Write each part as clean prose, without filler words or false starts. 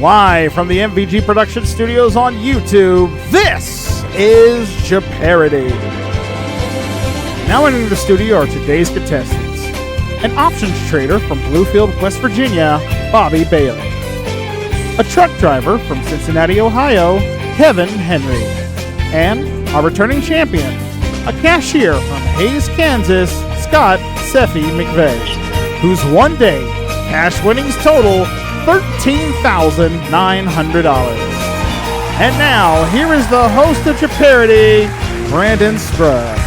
Live from the MVG Production Studios on YouTube, this is Jeopardy! Now entering the studio are today's contestants. An options trader from Bluefield, West Virginia, Bobby Bailey. A truck driver from Cincinnati, Ohio, Kevin Henry. And our returning champion, a cashier from Hays, Kansas, Scott McVay, whose one-day cash winnings total $13,900. And now, here is the host of Jeopardy, Brandon Scruggs.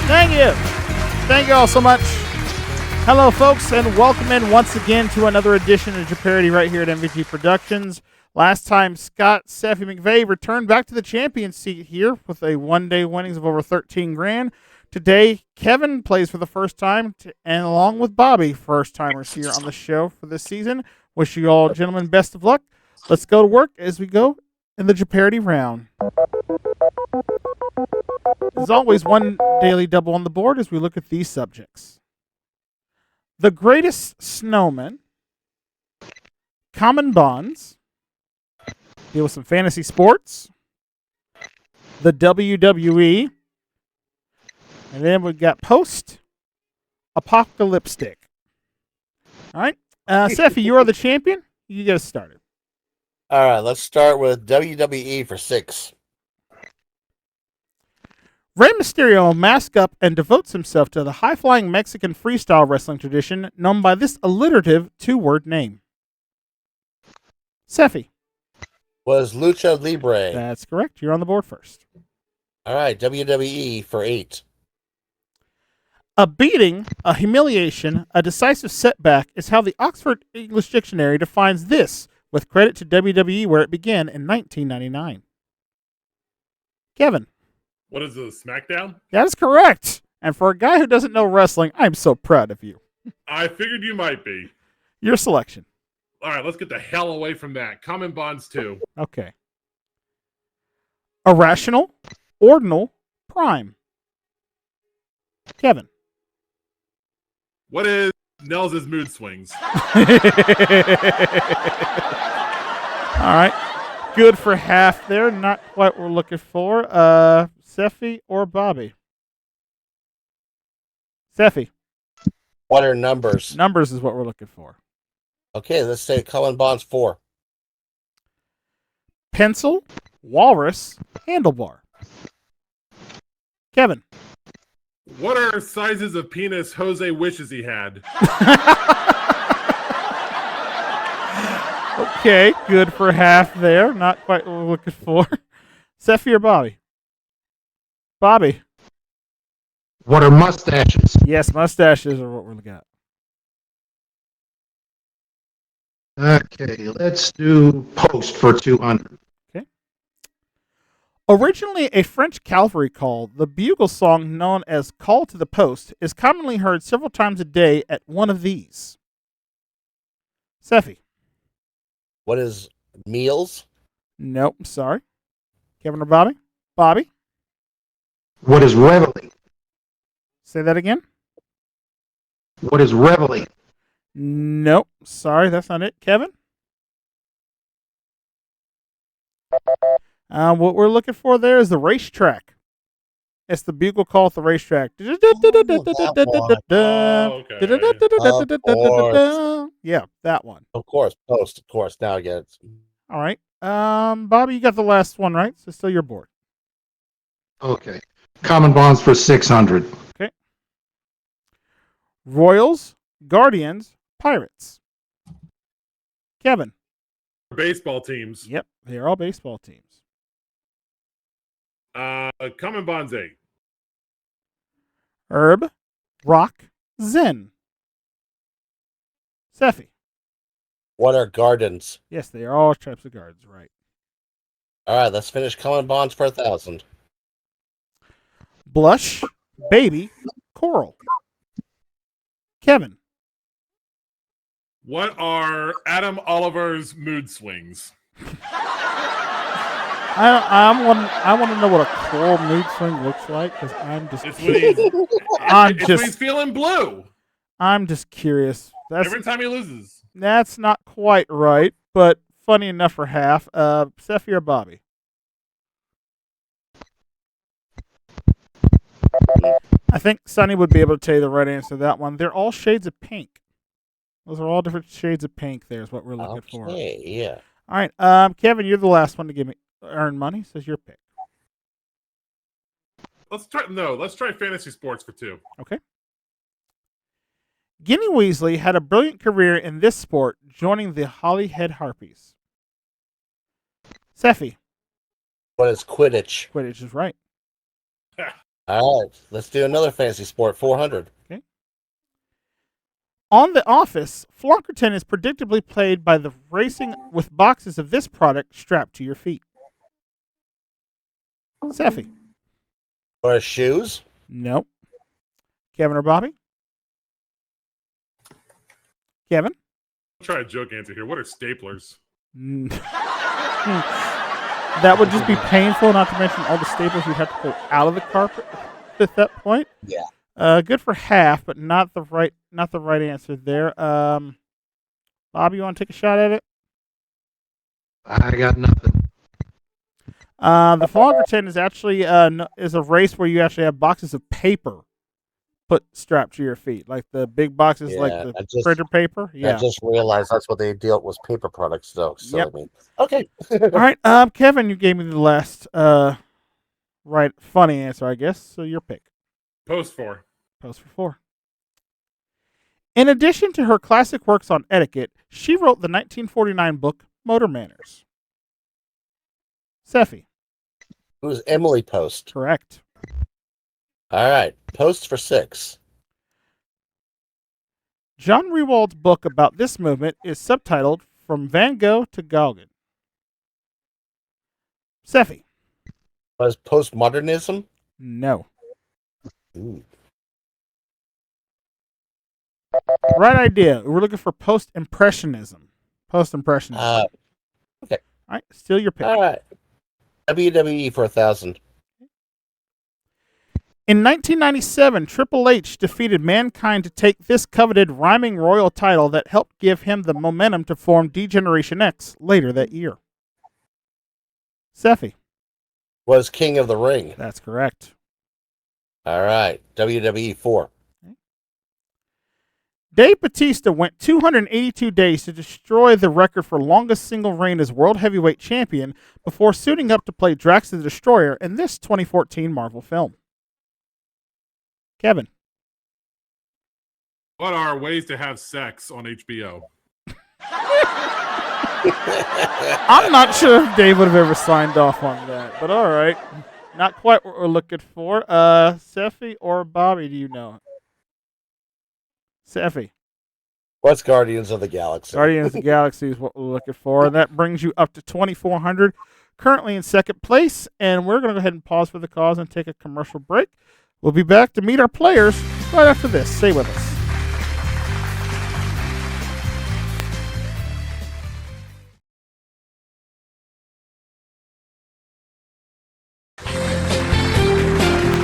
Thank you. Thank you all so much. Hello, folks, and welcome in once again to another edition of Jeopardy right here at MVG Productions. Last time, Scott McVay returned back to the champion seat here with a one-day winnings of over $13,000. Today, Kevin plays for the first time, and along with Bobby, first-timers here on the show for this season. Wish you all, gentlemen, best of luck. Let's go to work as we go in the Jeopardy round. There's always one daily double on the board as we look at these subjects. The Greatest Snowman, Common Bonds, deal with some fantasy sports, the WWE, and then we've got post-apocalyptic. All right. Seffi, you are the champion. You get us started. All right, let's start with WWE for 6. Rey Mysterio masks up and devotes himself to the high-flying Mexican freestyle wrestling tradition known by this alliterative two-word name. Seffi. Was Lucha Libre. That's correct. You're on the board first. All right, WWE for 8. A beating, a humiliation, a decisive setback is how the Oxford English Dictionary defines this, with credit to WWE where it began in 1999. Kevin. What is this, SmackDown? That is correct. And for a guy who doesn't know wrestling, I'm so proud of you. I figured you might be. Your selection. All right, let's get the hell away from that. Common Bonds 2. Okay. Irrational, ordinal, prime. Kevin. What is Nels' mood swings? All right. Good for half there. Not quite what we're looking for. Seffi or Bobby? Seffi. What are numbers? Numbers is what we're looking for. Okay, let's say Common Bonds 4. Pencil, walrus, handlebar. Kevin. What are sizes of penis Jose wishes he had? Okay, good for half there. Not quite what we're looking for. Seffi or Bobby? Bobby. What are mustaches? Yes, mustaches are what we're looking at. Okay, let's do post for 200. Okay. Originally a French cavalry call, the bugle song known as Call to the Post is commonly heard several times a day at one of these. Seffi. What is meals? Nope, sorry. Kevin or Bobby? Bobby. What is reveille? Say that again. What is reveille? Nope, sorry, that's not it. Kevin? What we're looking for there is the racetrack. It's the bugle call at the racetrack. Okay. Yeah, that one. Of course, post. Of course, now I get it. All right. Bobby, you got the last one right, so still your board. Okay. Common bonds for 600. Okay. Royals, Guardians, Pirates. Kevin. Baseball teams. Yep, they are all baseball teams. Common Bonds 8. Herb, Rock, Zen. Seffi. What are gardens? Yes, they are all types of gardens, right. All right, let's finish Common Bonds for 1,000. Blush, baby, coral. Kevin. What are Adam Oliver's mood swings? I want to know what a coral mood swing looks like because I'm just It's when he's feeling blue. I'm just curious. Every time he loses. That's not quite right. but funny enough for half. Steffi or Bobby? I think Sonny would be able to tell you the right answer to that one. They're all shades of pink. Those are all different shades of pink. There's what we're looking for. Okay, yeah. All right, Kevin, you're the last one to give me earn money. So it's your pick. Let's try fantasy sports for 2. Okay. Ginny Weasley had a brilliant career in this sport, joining the Holyhead Harpies. Seffi. What is Quidditch? Quidditch is right. All right, let's do another fantasy sport. 400. Okay. On The Office, Flunkerton is predictably played by the racing with boxes of this product strapped to your feet. Seffi. What is shoes? Nope. Kevin or Bobby? Kevin? I'll try a joke answer here. What are staplers? That would just be painful, not to mention all the staples you'd have to pull out of the carpet at that point. Yeah. Good for half, but not the right answer there. Bobby, you want to take a shot at it? I got nothing. The Flonkerton is actually is a race where you actually have boxes of paper put strapped to your feet, like the big boxes, like the printer paper. Yeah. I just realized that's what they deal with paper products, though. So Yep. I mean, okay. All right, Kevin, you gave me the last right funny answer, I guess. So your pick. Post 4. Post for 4. In addition to her classic works on etiquette, she wrote the 1949 book Motor Manners. Seffi. Who's Emily Post? Correct. All right, Post for 6. John Rewald's book about this movement is subtitled From Van Gogh to Gauguin. Seffi. Was postmodernism? No. Ooh. Right idea. We're looking for post-impressionism. Post-impressionism. Okay. All right, steal your pick. All right. WWE for 1,000. In 1997, Triple H defeated Mankind to take this coveted rhyming royal title that helped give him the momentum to form D-Generation X later that year. Seffi. Was King of the Ring. That's correct. All right. WWE 4. Dave Bautista went 282 days to destroy the record for longest single reign as World Heavyweight Champion before suiting up to play Drax the Destroyer in this 2014 Marvel film. Kevin. What are ways to have sex on HBO? I'm not sure if Dave would have ever signed off on that, but all right. Not quite what we're looking for. Seffi or Bobby, do you know? Seffi. What's Guardians of the Galaxy? Guardians of the Galaxy is what we're looking for, and that brings you up to 2,400, currently in second place, and we're going to go ahead and pause for the cause and take a commercial break. We'll be back to meet our players right after this. Stay with us.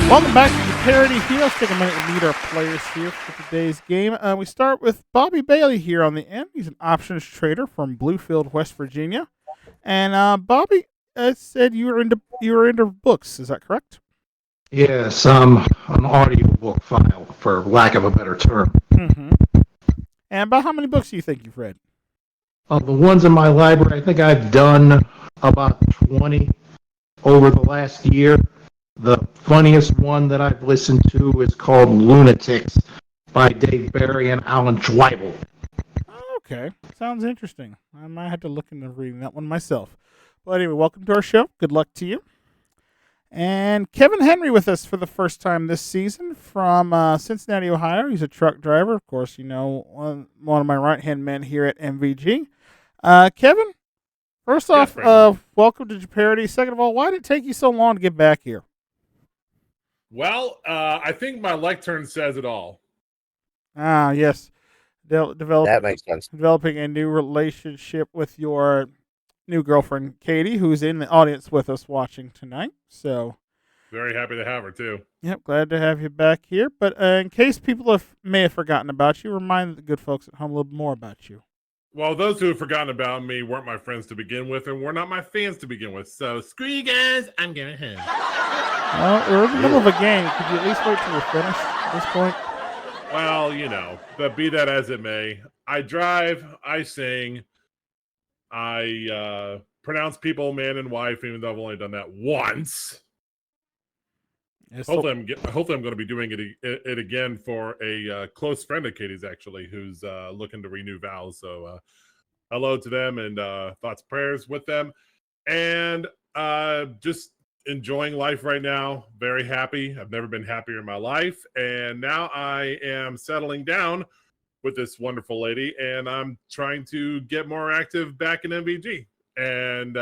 Welcome back to the Parody here. Let's take a minute to meet our players here for today's game. We start with Bobby Bailey here on the end. He's an options trader from Bluefield, West Virginia. And Bobby said you were into books. Is that correct? Yes, an audiobook file, for lack of a better term. Mm-hmm. And about how many books do you think you've read? Of the ones in my library, I think I've done about 20 over the last year. The funniest one that I've listened to is called Lunatics by Dave Barry and Alan Schweibel. Okay, sounds interesting. I might have to look into reading that one myself. Well, anyway, welcome to our show. Good luck to you. And Kevin Henry with us for the first time this season from Cincinnati, Ohio. He's a truck driver. Of course, you know, one of my right-hand men here at MVG. Kevin, first off, welcome to Jeopardy. Second of all, why did it take you so long to get back here? Well, I think my lectern says it all. Ah, yes. That makes sense. Developing a new relationship with your new girlfriend, Katie, who's in the audience with us watching tonight. So, very happy to have her, too. Yep, glad to have you back here. But in case people may have forgotten about you, remind the good folks at home a little more about you. Well, those who have forgotten about me weren't my friends to begin with, and were not my fans to begin with. So screw you guys. I'm going home. Well, we're in the middle of a game. Could you at least wait till we're finished at this point? Well, but be that as it may, I drive, I sing, I pronounce people man and wife, even though I've only done that once. Hopefully, I'm going to be doing it again for a close friend of Katie's, actually, who's looking to renew vows. So, hello to them, and thoughts, prayers with them, and just enjoying life right now. Very happy. I've never been happier in my life, and now I am settling down with this wonderful lady, and I'm trying to get more active back in MVG, and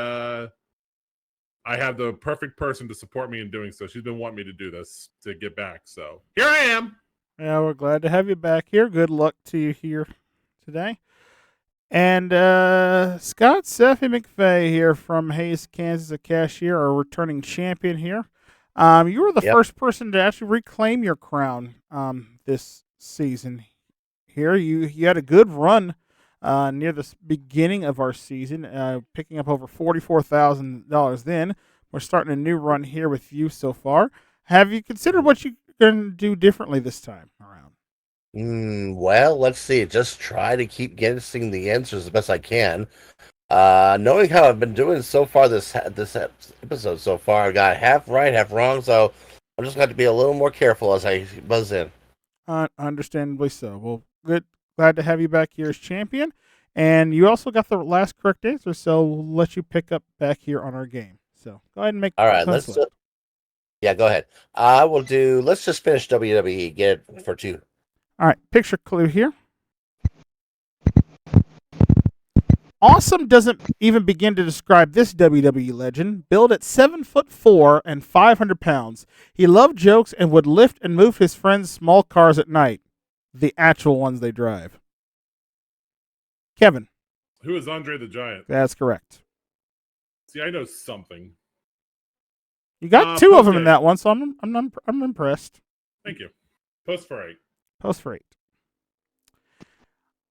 I have the perfect person to support me in doing so. She's been wanting me to do this to get back. So here I am. Yeah, we're glad to have you back here. Good luck to you here today. And Scott Seffy McVay here from Hayes, Kansas, a cashier, our returning champion here. You were the first person to actually reclaim your crown this season here. You had a good run near the beginning of our season, picking up over $44,000 then. We're starting a new run here with you so far. Have you considered what you're going to do differently this time around? Well, let's see. Just try to keep guessing the answers as best I can. Knowing how I've been doing so far this episode so far, I got half right, half wrong, so I'm just going to be a little more careful as I buzz in. Understandably so. Well, good. Glad to have you back here as champion. And you also got the last correct answer, so we'll let you pick up back here on our game. So go ahead and make all right, let's yeah, go ahead. I will do, let's just finish WWE, get it for 2. All right, picture clue here. Awesome doesn't even begin to describe this WWE legend. Billed at 7'4" and 500 pounds, he loved jokes and would lift and move his friends' small cars at night. The actual ones they drive. Kevin. Who is Andre the Giant? That's correct. See, I know something. You got 2 of them in that one, so I'm impressed. Thank you. Post for 8. Post for 8.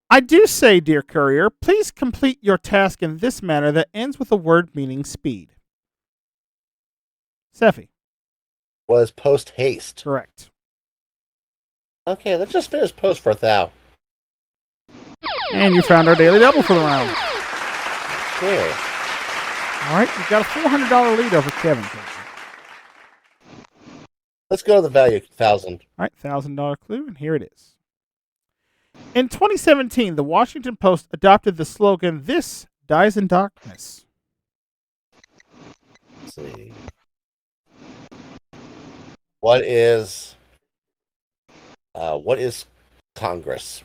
I do say, dear courier, please complete your task in this manner that ends with a word meaning speed. Seffy. Was post haste. Correct. Okay, let's just finish post for 1,000. And you found our daily double for the round. Cool. All right, you've got a $400 lead over Kevin. Let's go to the value 1,000. All right, $1,000 clue, and here it is. In 2017, the Washington Post adopted the slogan, "This dies in darkness." Let's see. What is Congress?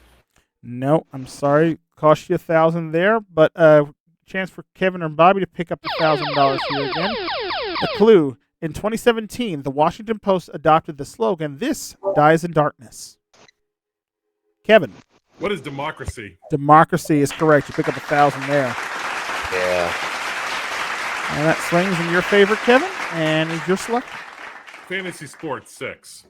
No, I'm sorry. Cost you $1,000 there, but chance for Kevin or Bobby to pick up $1,000 here again. The clue. In 2017, the Washington Post adopted the slogan, "This dies in darkness." Kevin. What is democracy? Democracy is correct. You pick up $1,000 there. Yeah. And that swings in your favor, Kevin, and is your selection. Fantasy Sports 6.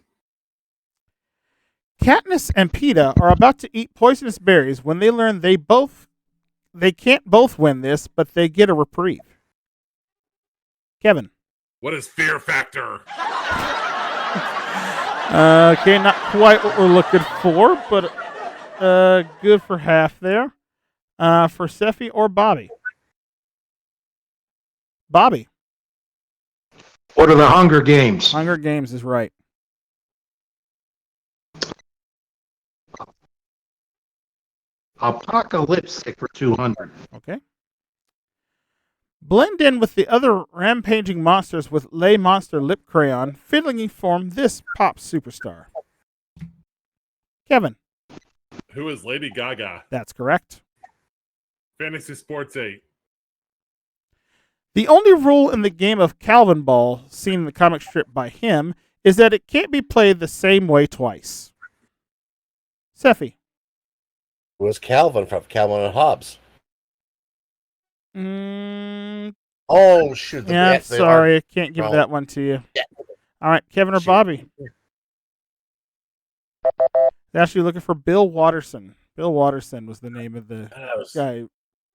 Katniss and PETA are about to eat poisonous berries when they learn they can't both win this, but they get a reprieve. Kevin. What is Fear Factor? Okay, not quite what we're looking for, but good for half there. For Seffy or Bobby? Bobby. What are the Hunger Games? Hunger Games is right. Apocalyptic for 200. Okay. Blend in with the other rampaging monsters with Lay Monster Lip Crayon, fiddling form this pop superstar. Kevin. Who is Lady Gaga? That's correct. Fantasy Sports 8. The only rule in the game of Calvin Ball, seen in the comic strip by him, is that it can't be played the same way twice. Seffy. It was Calvin from Calvin and Hobbes. Oh, shoot. Yeah, sorry. I can't give that one to you. Yeah. All right, Kevin or Bobby? They're actually looking for Bill Watterson. Bill Watterson was the name of the God, guy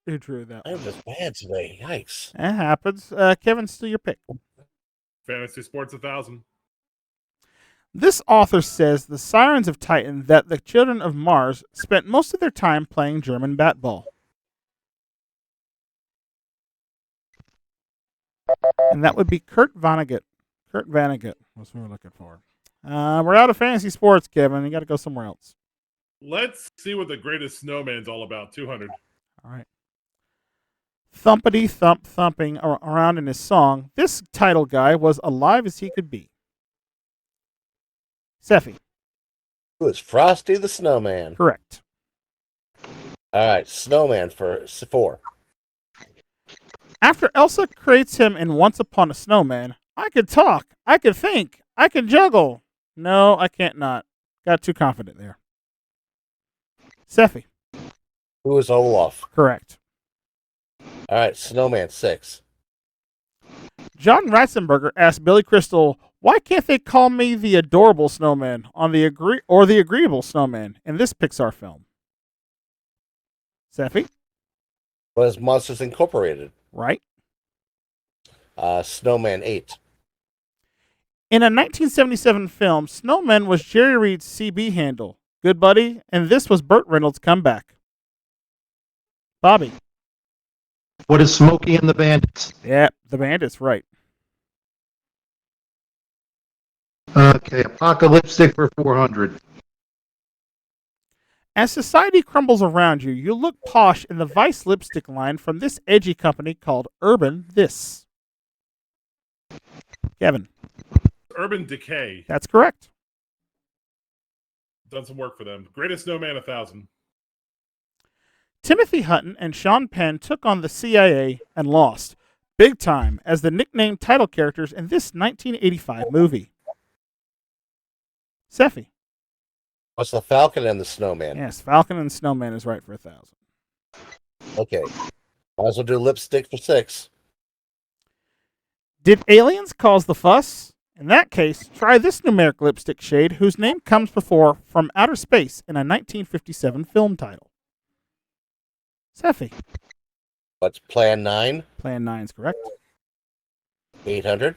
who drew that I'm one. just bad today. Yikes. That happens. Kevin, still your pick. Fantasy Sports 1000. This author says the Sirens of Titan that the children of Mars spent most of their time playing German bat-ball. And that would be Kurt Vonnegut. Kurt Vonnegut was who we're looking for. We're out of fantasy sports, Kevin. You got to go somewhere else. Let's see what the greatest snowman's all about. 200. All right. Thumpity thump thumping around in his song. This title guy was alive as he could be. Seffi. Who is Frosty the Snowman? Correct. All right, Snowman for 4. After Elsa creates him in Once Upon a Snowman, I could talk, I could think, I could juggle. No, I can't not. Got too confident there. Seffi. Who is Olaf? Correct. All right, Snowman 6. John Ratzenberger asked Billy Crystal, why can't they call me the adorable snowman the agreeable snowman in this Pixar film? Seffi? What is Monsters Incorporated? Right. Snowman 8. In a 1977 film, Snowman was Jerry Reed's CB handle. Good buddy. And this was Burt Reynolds' comeback. Bobby. What is Smokey and the Bandits? Yeah, the Bandits, right. Okay, Apocalyptic for 400. As society crumbles around you, you look posh in the Vice lipstick line from this edgy company called Urban This. Kevin. Urban Decay. That's correct. Done some work for them. Greatest Snowman 1000. Timothy Hutton and Sean Penn took on the CIA and lost, big time, as the nicknamed title characters in this 1985 movie. Seffi. What's the Falcon and the Snowman? Yes, Falcon and Snowman is right for 1,000. Okay. Might as well do Lipstick for 6. Did aliens cause the fuss? In that case, try this numeric lipstick shade whose name comes before From Outer Space in a 1957 film title. Seffi. What's Plan 9? Plan 9 is correct. 800.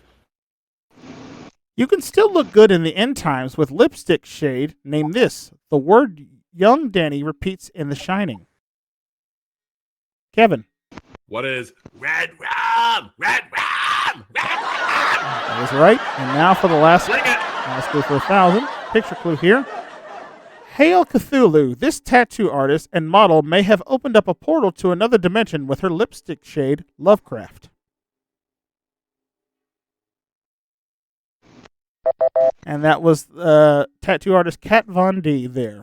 You can still look good in the end times with lipstick shade. Name this. The word young Danny repeats in The Shining. Kevin. What is Red Rum? Red Rum! Red Rum! That is right. And now for the last clue for 1,000. Picture clue here. Hail Cthulhu. This tattoo artist and model may have opened up a portal to another dimension with her lipstick shade Lovecraft. And that was tattoo artist Kat Von D there.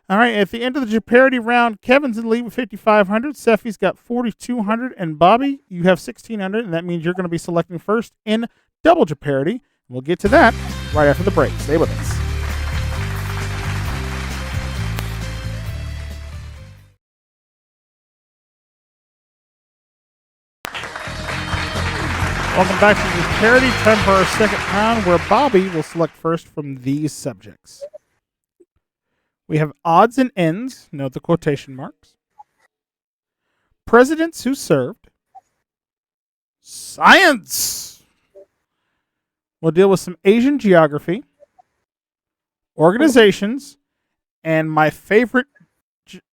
All right, at the end of the Jeopardy round, Kevin's in the lead with 5,500. Seffi's got 4,200. And Bobby, you have 1,600. And that means you're going to be selecting first in Double Jeopardy. We'll get to that right after the break. Stay with us. Welcome back to the Jeopardy. Time for our second round, where Bobby will select first from these subjects. We have odds and ends, note the quotation marks. Presidents who served. Science! We'll deal with some Asian geography, organizations, and my favorite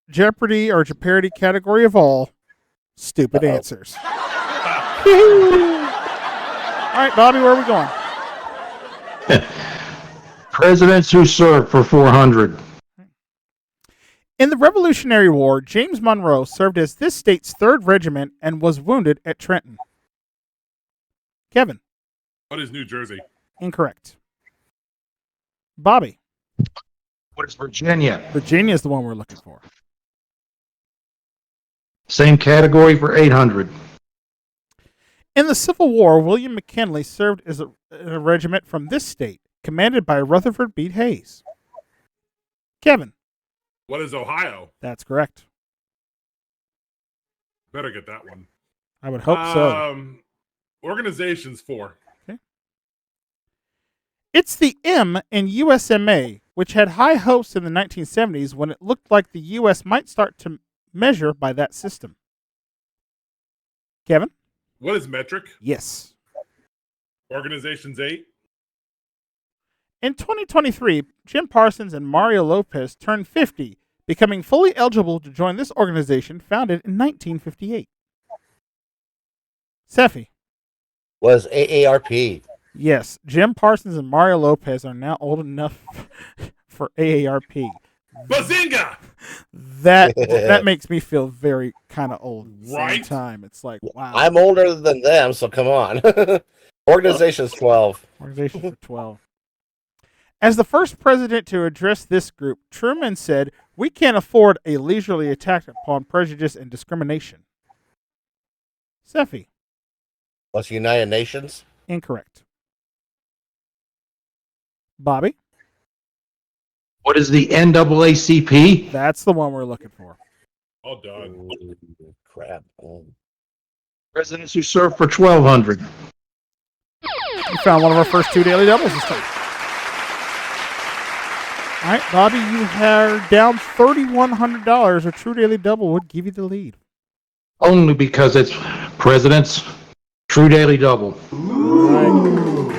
Jeopardy or Jeopardy category of all, stupid answers. All right, Bobby, where are we going? Presidents who served for 400. In the Revolutionary War, James Monroe served as this state's 3rd Regiment and was wounded at Trenton. Kevin. What is New Jersey? Incorrect. Bobby. What is Virginia? Virginia is the one we're looking for. Same category for 800. In the Civil War, William McKinley served as a regiment from this state, commanded by Rutherford B. Hayes. Kevin. What is Ohio? That's correct. Better get that one. I would hope so. Organizations 4. Okay. It's the M in USMA, which had high hopes in the 1970s when it looked like the U.S. might start to measure by that system? Kevin? What is metric? Yes. Organizations 8? In 2023, Jim Parsons and Mario Lopez turned 50, becoming fully eligible to join this organization founded in 1958. Seffi? Was AARP. Yes, Jim Parsons and Mario Lopez are now old enough for AARP. Bazinga! That makes me feel very kind of old at the same Right? time. It's like, wow. I'm older than them, so come on. Organization's 12. Organization for 12. As the first president to address this group, Truman said, "We can't afford a leisurely attack upon prejudice and discrimination." Seffi? What's United Nations? Incorrect. Bobby? What is the NAACP? That's the one we're looking for. All done. Ooh, crap. Oh. Presidents who served for 1,200. You found one of our first 2 daily doubles this time. All right, Bobby, you are down $3,100. A true daily double would give you the lead. Only because it's presidents. True daily double. Right.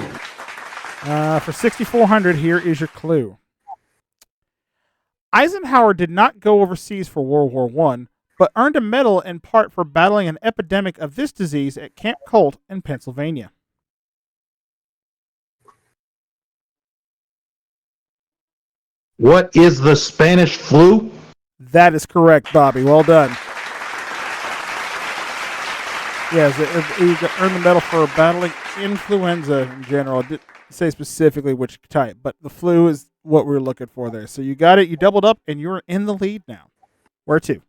For 6,400, here is your clue. Eisenhower did not go overseas for World War I, but earned a medal in part for battling an epidemic of this disease at Camp Colt in Pennsylvania. What is the Spanish flu? That is correct, Bobby. Well done. Yes, he earned the medal for battling influenza in general. It didn't say specifically which type, but the flu is what we're looking for there. So you got it. You doubled up, and you're in the lead now. Where to?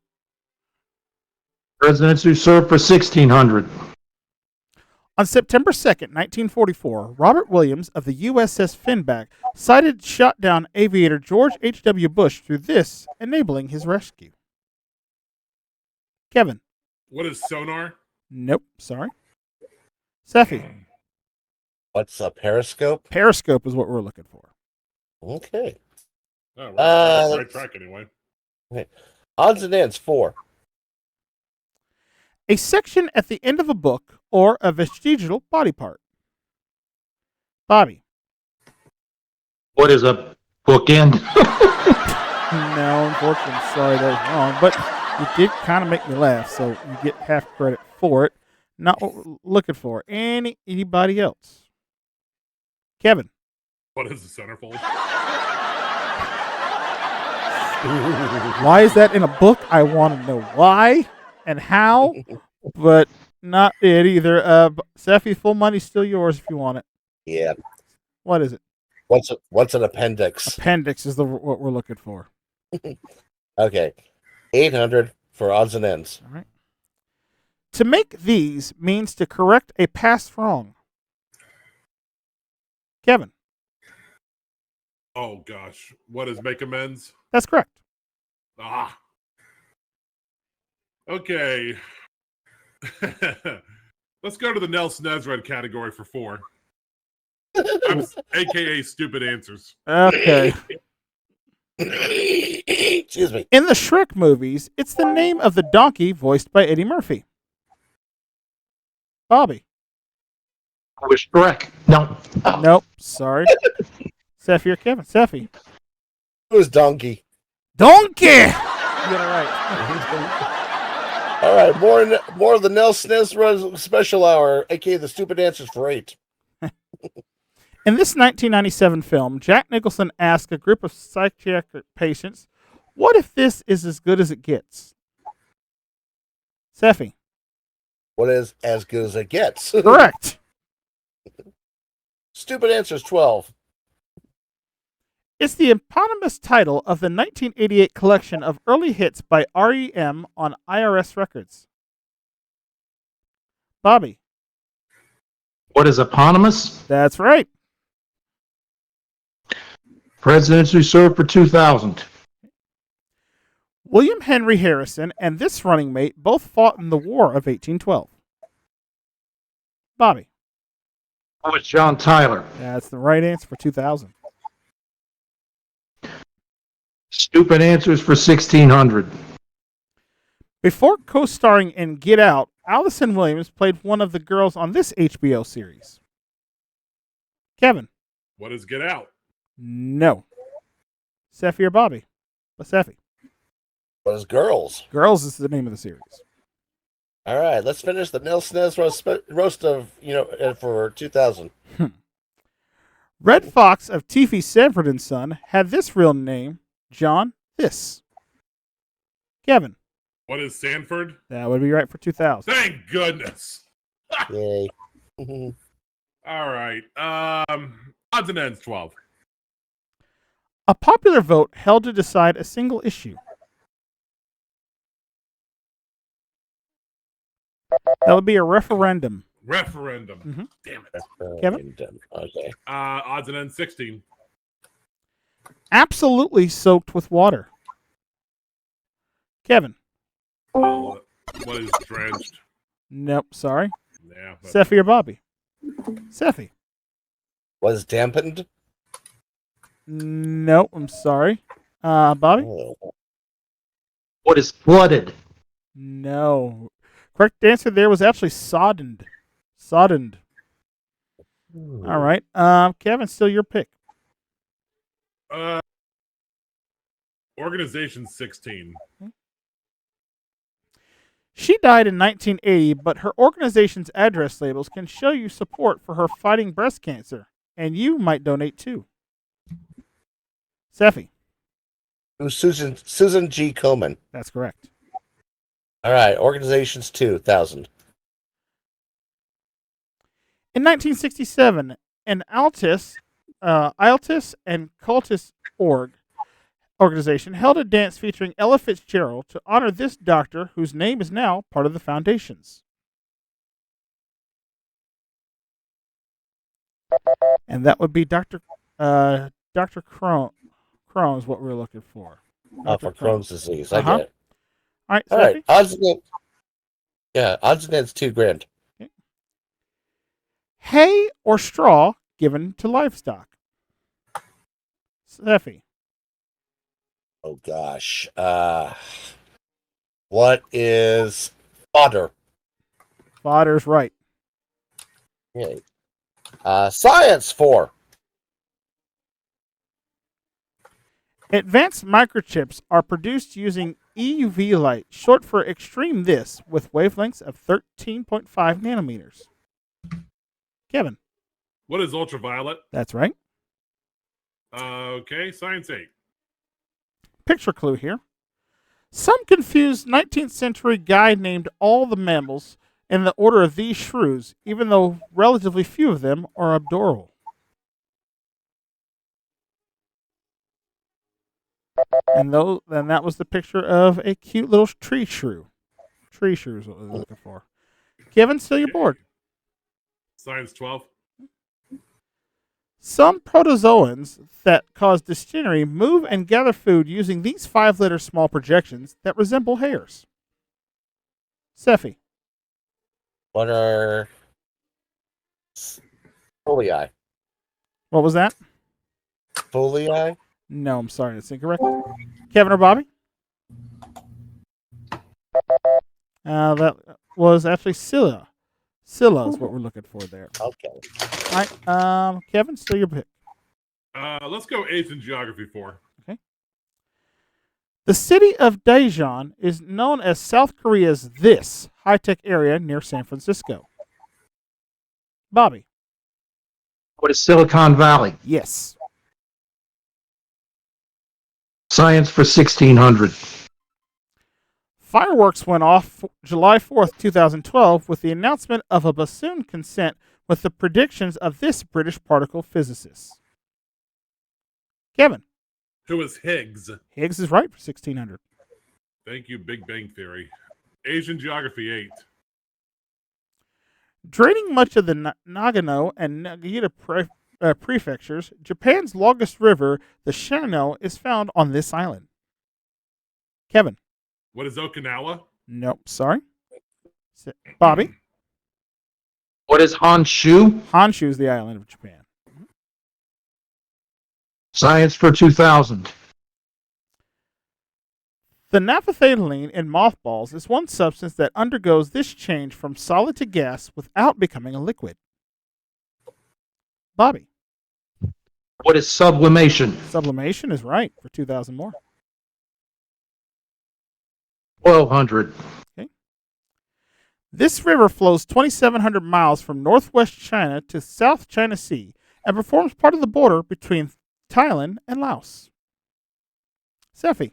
Presidents who served for 1,600. On September 2nd, 1944, Robert Williams of the USS Finback sighted shot down aviator George H.W. Bush through this, enabling his rescue. Kevin? What is sonar? Nope, sorry. Seffi? What's a periscope? Periscope is what we're looking for. Okay. Oh, right track anyway. Okay. Odds and ends 4. A section at the end of a book or a vestigial body part. Bobby? What is a bookend? No, unfortunately, sorry, that was wrong. But you did kind of make me laugh, so you get half credit for it. Not what we're looking for. Anybody else? Kevin? What is the centerfold? Why is that in a book? I want to know why and how, but not it either. Seffi, full money's still yours if you want it. Yeah. What is it? What's an appendix? Appendix is what we're looking for. Okay. 800 for odds and ends. All right. To make these means to correct a past wrong. Kevin? Oh, gosh. What is make amends? That's correct. Ah. Okay. Let's go to the Nelson Ezred category for 4. AKA stupid answers. Okay. Excuse me. In the Shrek movies, it's the name of the donkey voiced by Eddie Murphy. Bobby? I was Shrek. No. Nope. Sorry. Seffi or Kevin? Seffi. It was Donkey. Donkey! You got it right. All right. More of the Nelson Ezra special hour, aka the stupid answers for 8. In this 1997 film, Jack Nicholson asked a group of psychiatric patients, "What if this is as good as it gets?" Seffi. What is as good as it gets? Correct. Stupid answers 12. It's the eponymous title of the 1988 collection of early hits by REM on IRS Records. Bobby. What is eponymous? That's right. Presidents who served for 2,000. William Henry Harrison and this running mate both fought in the War of 1812. Bobby. That was John Tyler. That's the right answer for 2,000. Stupid answers for 1600. Before co-starring in Get Out, Allison Williams played one of the girls on this HBO series. Kevin. What is Get Out? No. Seffi or Bobby? Seffi. What is Girls? Girls is the name of the series. All right, let's finish the Nil Sniz roast of, for 2000. Red Fox of Tiffy Sanford and Son had this real name, John this. Kevin. What is Sanford? That would be right for 2000. Thank goodness. Yay. All right. Odds and ends 12. A popular vote held to decide a single issue. That would be a referendum. Referendum. Mhm. Damn it. Kevin? Okay. Odds and ends 16. Absolutely soaked with water. Kevin. What is drenched? Nope, sorry. Yeah. But Seffi or Bobby? Seffi. What is dampened? Nope, I'm sorry. Bobby? Oh. What is flooded? No. Correct answer there was actually soddened. Soddened. All right. Kevin, still your pick. Organization 16. She died in 1980, but her organization's address labels can show you support for her fighting breast cancer, and you might donate too. Seffi. Susan G. Komen. That's correct. All right, organizations 2000. In 1967, an Altus and Cultus organization held a dance featuring Ella Fitzgerald to honor this doctor whose name is now part of the foundations. And that would be Dr. Crohn is what we're looking for. For Crohn's disease. I Uh-huh. get it. All right, All Seffi? right, odds and ends. Yeah, odds and ends $2,000. Hay or straw given to livestock. Seffi. Oh gosh. What is fodder? Fodder's right. Yeah. Science 4. Advanced microchips are produced using EUV light, short for extreme this, with wavelengths of 13.5 nanometers. Kevin. What is ultraviolet? That's right. Okay, science 8. Picture clue here. Some confused 19th century guy named all the mammals in the order of these shrews, even though relatively few of them are arboreal. And that was the picture of a cute little tree shrew. Tree shrew is what we're looking for. Kevin, still your board. Science 12. Some protozoans that cause dysentery move and gather food using these 5-letter small projections that resemble hairs. Seffi. What are folii? What was that? Folii? No, I'm sorry, that's incorrect. Kevin or Bobby? That was actually Scylla. Scylla is what we're looking for there. Okay. All right, Kevin, still your pick. Let's go Asian geography 4. Okay. The city of Daejeon is known as South Korea's this high-tech area near San Francisco. Bobby. What is Silicon Valley? Yes. Science for 1600. Fireworks went off July 4th, 2012, with the announcement of a bassoon consent with the predictions of this British particle physicist. Kevin. Who is Higgs? Higgs is right for 1600. Thank you, Big Bang Theory. Asian geography 8. Draining much of the Nagano and Nagita prefectures, Japan's longest river, the Shinano, is found on this island. Kevin. What is Okinawa? Nope, sorry. Bobby. What is Honshu? Honshu is the island of Japan. Science for 2000. The naphthalene in mothballs is one substance that undergoes this change from solid to gas without becoming a liquid. Bobby. What is sublimation? Sublimation is right for 2,000 more. 1,200. Okay. This river flows 2,700 miles from northwest China to South China Sea and performs part of the border between Thailand and Laos. Seffi.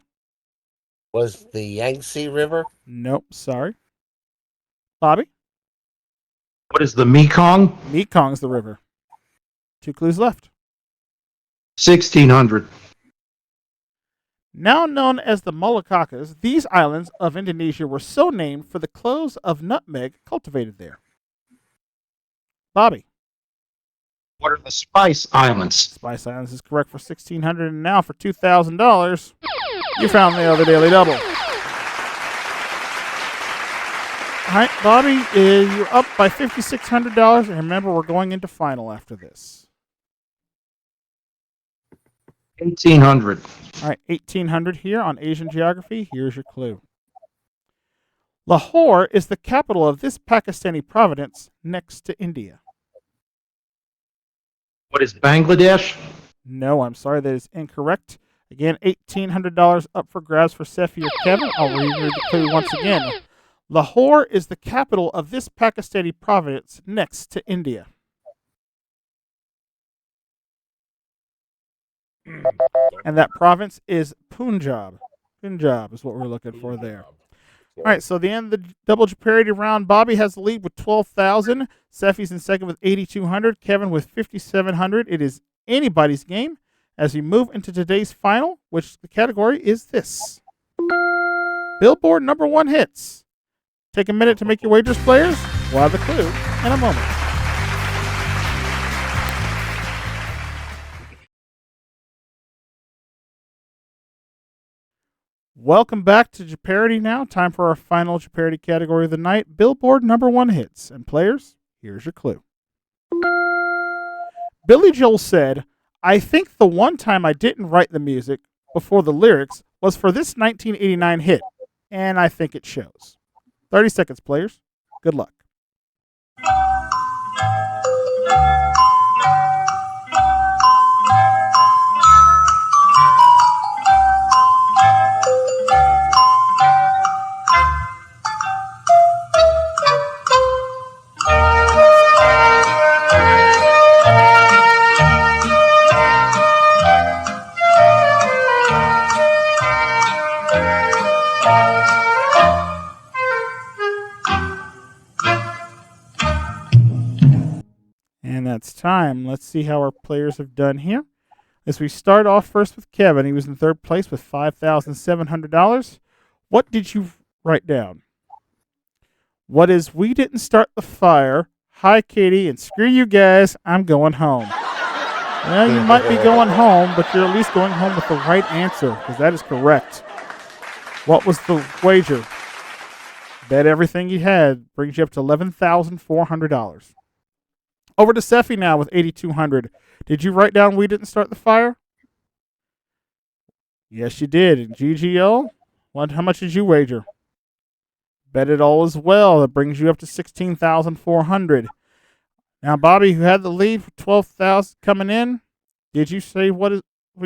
Was the Yangtze River? Nope, sorry. Bobby. What is the Mekong? Mekong's the river. 2 clues left. 1,600. Now known as the Moluccas, these islands of Indonesia were so named for the cloves of nutmeg cultivated there. Bobby. What are the Spice Islands? Spice Islands is correct for 1,600, and now for $2,000, you found the other daily double. All right, Bobby, you're up by $5,600, and remember, we're going into final after this. 1,800. All right, 1,800 here on Asian geography. Here's your clue. Lahore is the capital of this Pakistani province next to India. What is Bangladesh? No, I'm sorry, that is incorrect. Again, $1,800 up for grabs for Seffi or Kevin. I'll read the clue once again. Lahore is the capital of this Pakistani province next to India. And that province is Punjab. Punjab is what we're looking for there. All right, so the end of the double Jeopardy round. Bobby has the lead with 12,000. Seffi's in second with 8,200. Kevin with 5,700. It is anybody's game as we move into today's final, which the category is this. Billboard #1 hits. Take a minute to make your wagers, players. We'll have the clue in a moment. Welcome back to Jeopardy now. Time for our final Jeopardy category of the night, Billboard #1 hits. And players, here's your clue. Billy Joel said, "I think the one time I didn't write the music before the lyrics was for this 1989 hit, and I think it shows." 30 seconds, players. Good luck. And that's time. Let's see how our players have done here. As we start off first with Kevin, he was in third place with $5,700. What did you write down? What is "We Didn't Start the Fire"? Hi, Katie, and screw you guys. I'm going home. Well, you might be going home, but you're at least going home with the right answer because that is correct. What was the wager? Bet everything you had brings you up to $11,400. Over to Seffi now with 8,200. Did you write down "We Didn't Start the Fire"? Yes, you did. And GGO, how much did you wager? Bet it all as well. That brings you up to $16,400. Now, Bobby, who had the lead for 12,000 coming in, did you say "We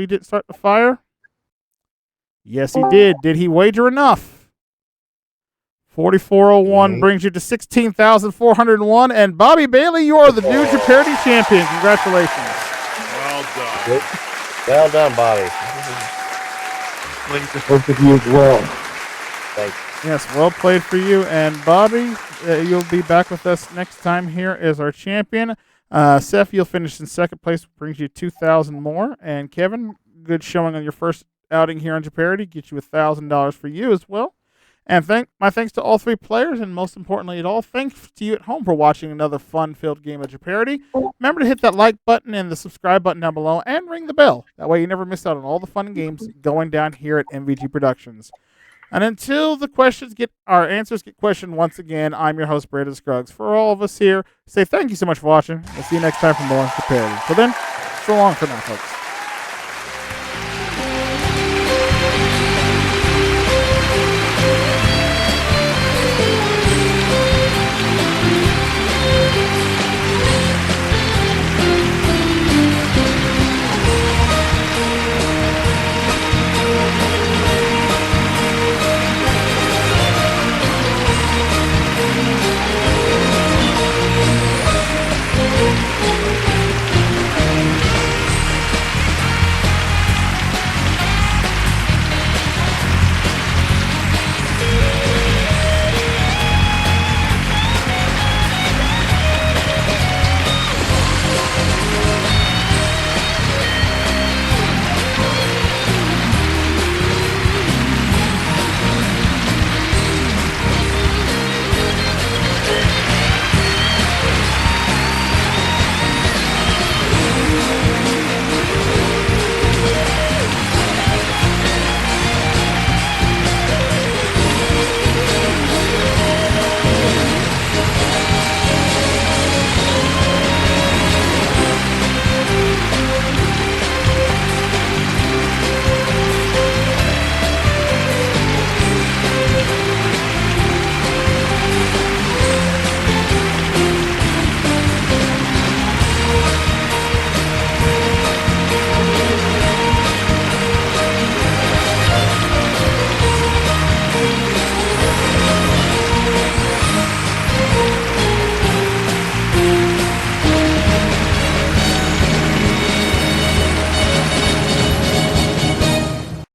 Didn't Start the Fire"? Yes, he did. Did he wager enough? 4,401 brings you to 16,401. And Bobby Bailey, you are the new Jeopardy champion. Congratulations. Well done. Well done, Bobby. Played to both of you as well. Thanks. Yes, well played for you. And Bobby, you'll be back with us next time here as our champion. Seth, you'll finish in second place, brings you 2,000 more. And Kevin, good showing on your first outing here on Jeopardy, get you $1,000 for you as well. And my thanks to all three players, and most importantly at all, thanks to you at home for watching another fun-filled game of Jeopardy. Remember to hit that like button and the subscribe button down below, and ring the bell. That way you never miss out on all the fun games going down here at MVG Productions. And until our answers get questioned once again, I'm your host, Brandon Scruggs. For all of us here, say thank you so much for watching. We'll see you next time for more Jeopardy. Till then, so long for now, folks.